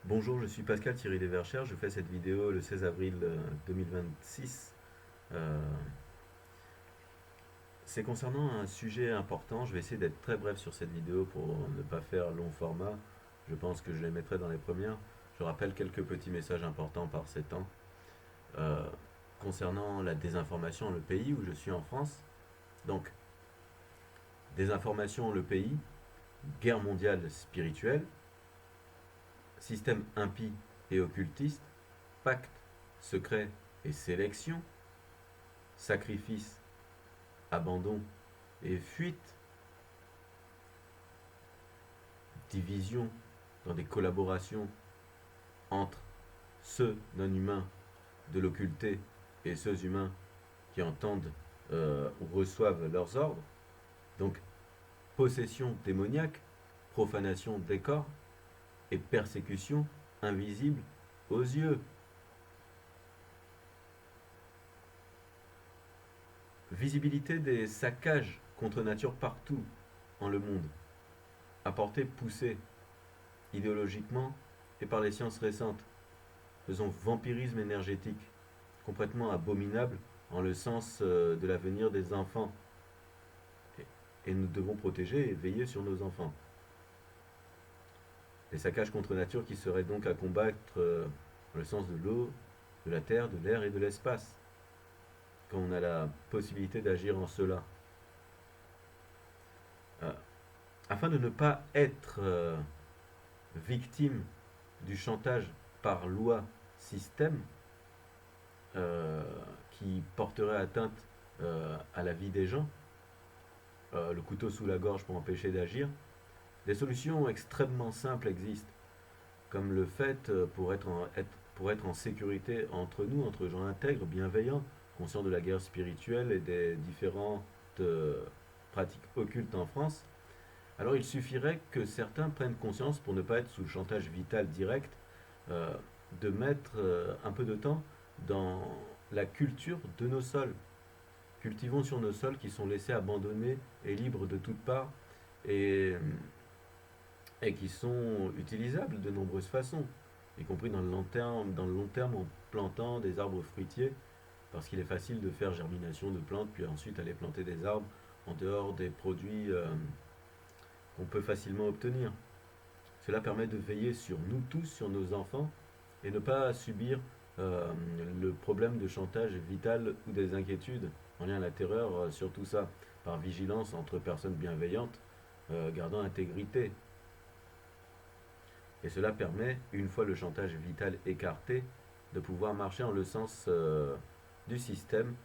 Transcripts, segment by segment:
Bonjour, je suis Pascal Thierry Desverchères. Je fais cette vidéo le 16 avril 2026. Euh, c'est concernant un sujet important. Je vais essayer d'être très bref sur cette vidéo pour ne pas faire long format. Je pense que je les mettrai dans les premières. Je rappelle quelques petits messages importants par ces temps. Euh, concernant la désinformation, le pays où je suis en France. Donc, désinformation, le pays, guerre mondiale spirituelle, système impie et occultiste, pacte secret et sélection, sacrifice, abandon et fuite, division dans des collaborations entre ceux non-humains de l'occulté et ceux humains qui entendent ou reçoivent leurs ordres, donc possession démoniaque, profanation des corps et persécution invisible aux yeux, visibilité des saccages contre nature partout en le monde, apportés, poussés idéologiquement et par les sciences récentes, faisant vampirisme énergétique, complètement abominable en le sens de l'avenir des enfants. Et nous devons protéger et veiller sur nos enfants. Les saccages contre nature qui seraient donc à combattre dans le sens de l'eau, de la terre, de l'air et de l'espace, quand on a la possibilité d'agir en cela. Euh, afin de ne pas être victime du chantage par loi système, euh, qui porterait atteinte à la vie des gens, le couteau sous la gorge pour empêcher d'agir, des solutions extrêmement simples existent, comme le fait pour être en sécurité entre nous, entre gens intègres, bienveillants, conscients de la guerre spirituelle et des différentes pratiques occultes en France. Alors il suffirait que certains prennent conscience, pour ne pas être sous chantage vital direct, euh, de mettre un peu de temps dans la culture de nos sols. Cultivons sur nos sols qui sont laissés abandonnés et libres de toutes parts et, et qui sont utilisables de nombreuses façons, y compris dans le long terme en plantant des arbres fruitiers, parce qu'il est facile de faire germination de plantes, puis ensuite aller planter des arbres en dehors des produits qu'on peut facilement obtenir. Cela permet de veiller sur nous tous, sur nos enfants, et ne pas subir le problème de chantage vital ou des inquiétudes en lien à la terreur sur tout ça, par vigilance entre personnes bienveillantes, gardant intégrité. Et cela permet, une fois le chantage vital écarté, de pouvoir marcher en le sens du système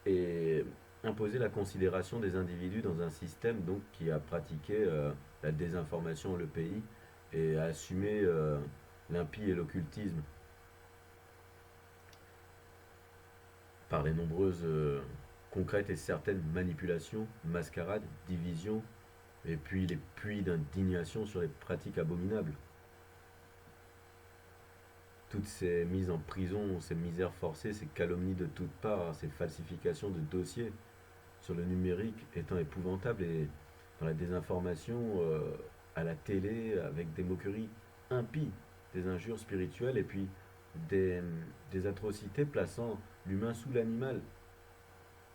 et imposer la considération des individus dans un système donc qui a pratiqué la désinformation le pays et a assumé l'impie et l'occultisme par les nombreuses concrètes et certaines manipulations, mascarades, divisions et puis les puits d'indignation sur les pratiques abominables. Toutes ces mises en prison, ces misères forcées, ces calomnies de toutes parts, ces falsifications de dossiers sur le numérique étant épouvantables et dans la désinformation à la télé avec des moqueries impies, des injures spirituelles et puis des, des atrocités plaçant l'humain sous l'animal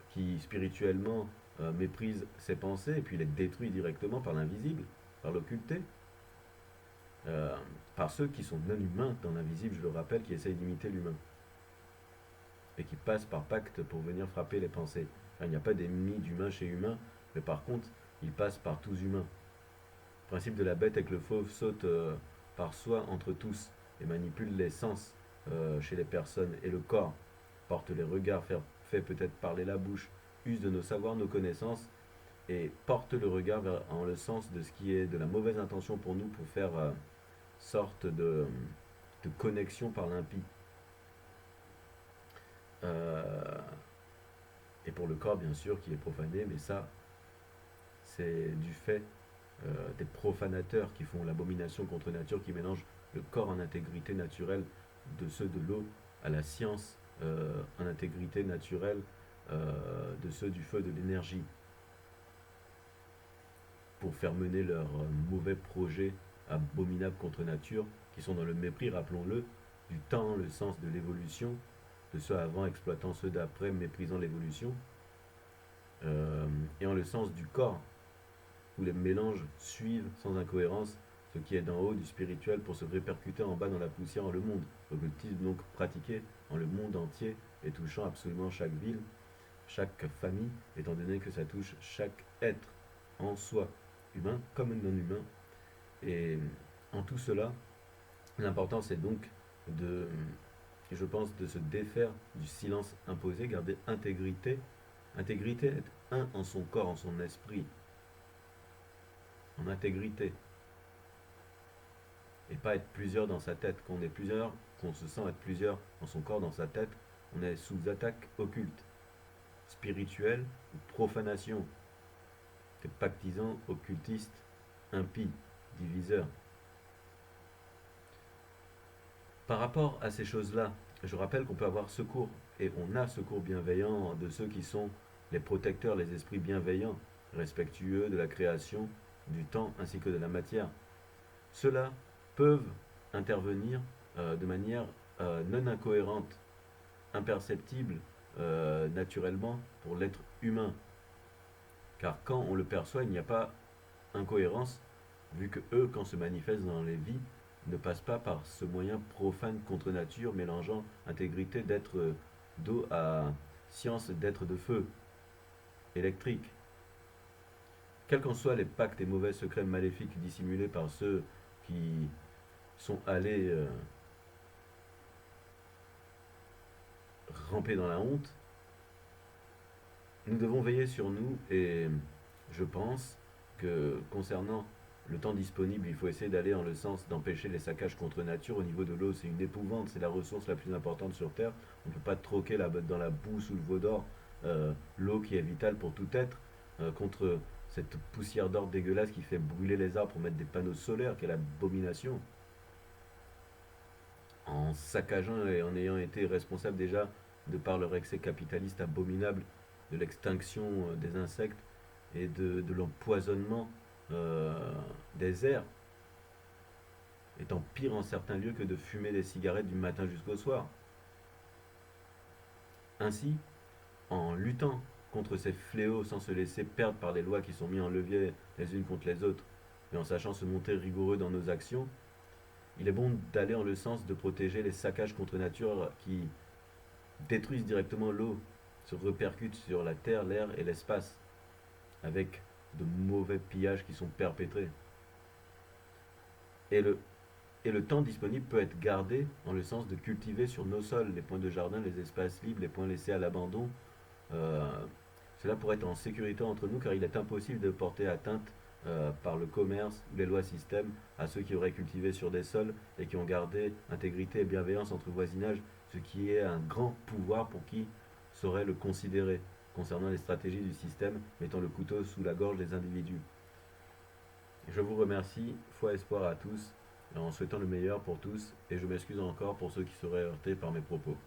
qui spirituellement méprise ses pensées et puis les détruit directement par l'invisible, par l'occulté, euh, par ceux qui sont non humains dans l'invisible, je le rappelle, qui essayent d'imiter l'humain et qui passent par pacte pour venir frapper les pensées. Enfin, il n'y a pas d'ennemi d'humain chez humain, mais par contre, ils passent par tous humains. Le principe de la bête est que le fauve saute par soi entre tous et manipule les sens chez les personnes et le corps, porte les regards, fait peut-être parler la bouche, use de nos savoirs, nos connaissances et porte le regard en le sens de ce qui est de la mauvaise intention pour nous pour faire sorte de connexion par l'impie. Euh, et pour le corps, bien sûr, qui est profané, mais ça, c'est du fait des profanateurs qui font l'abomination contre nature, qui mélangent le corps en intégrité naturelle de ceux de l'eau à la science en intégrité naturelle de ceux du feu de l'énergie, pour faire mener leurs mauvais projets abominables contre nature, qui sont dans le mépris, rappelons-le, du temps, le sens de l'évolution, de ceux avant exploitant ceux d'après, méprisant l'évolution, et en le sens du corps, où les mélanges suivent sans incohérence ce qui est d'en haut du spirituel pour se répercuter en bas dans la poussière en le monde. Occultisme donc pratiqué en le monde entier et touchant absolument chaque ville, chaque famille, étant donné que ça touche chaque être en soi, humain comme non humain. Et en tout cela, l'important c'est donc de, je pense, de se défaire du silence imposé, garder intégrité. Intégrité, être un en son corps, en son esprit, en intégrité, et pas être plusieurs dans sa tête. Quand on est plusieurs, qu'on se sent être plusieurs dans son corps, dans sa tête, on est sous attaque occulte, spirituelle ou profanation. C'est pactisant, occultiste, impie, diviseur. Par rapport à ces choses-là, je rappelle qu'on peut avoir secours, et on a secours bienveillant de ceux qui sont les protecteurs, les esprits bienveillants, respectueux de la création, du temps ainsi que de la matière. Ceux-là peuvent intervenir de manière non incohérente, imperceptible naturellement pour l'être humain. Car quand on le perçoit, il n'y a pas incohérence, vu que eux, quand se manifestent dans les vies, ne passent pas par ce moyen profane contre nature, mélangeant intégrité d'être d'eau à science d'être de feu, électrique. Quels qu'en soient les pactes et mauvais secrets maléfiques dissimulés par ceux qui sont allés ramper dans la honte, nous devons veiller sur nous et je pense que concernant le temps disponible, il faut essayer d'aller dans le sens d'empêcher les saccages contre nature. Au niveau de l'eau, c'est une épouvante, c'est la ressource la plus importante sur Terre. On ne peut pas troquer dans la boue sous le veau d'or l'eau qui est vitale pour tout être contre cette poussière d'or dégueulasse qui fait brûler les arbres pour mettre des panneaux solaires, quelle abomination. En saccageant et en ayant été responsable déjà de par leur excès capitaliste abominable de l'extinction des insectes et de l'empoisonnement des airs, étant pire en certains lieux que de fumer des cigarettes du matin jusqu'au soir. Ainsi, en luttant contre ces fléaux sans se laisser perdre par les lois qui sont mises en levier les unes contre les autres, et en sachant se montrer rigoureux dans nos actions, il est bon d'aller en le sens de protéger les saccages contre nature qui détruisent directement l'eau, se répercutent sur la terre, l'air et l'espace, avec de mauvais pillages qui sont perpétrés. Et le temps disponible peut être gardé en le sens de cultiver sur nos sols les points de jardin, les espaces libres, les points laissés à l'abandon. Euh, Cela pourrait être en sécurité entre nous car il est impossible de porter atteinte par le commerce ou les lois systèmes à ceux qui auraient cultivé sur des sols et qui ont gardé intégrité et bienveillance entre voisinage, ce qui est un grand pouvoir pour qui saurait le considérer concernant les stratégies du système mettant le couteau sous la gorge des individus. Je vous remercie, foi et espoir à tous, en souhaitant le meilleur pour tous, et je m'excuse encore pour ceux qui seraient heurtés par mes propos.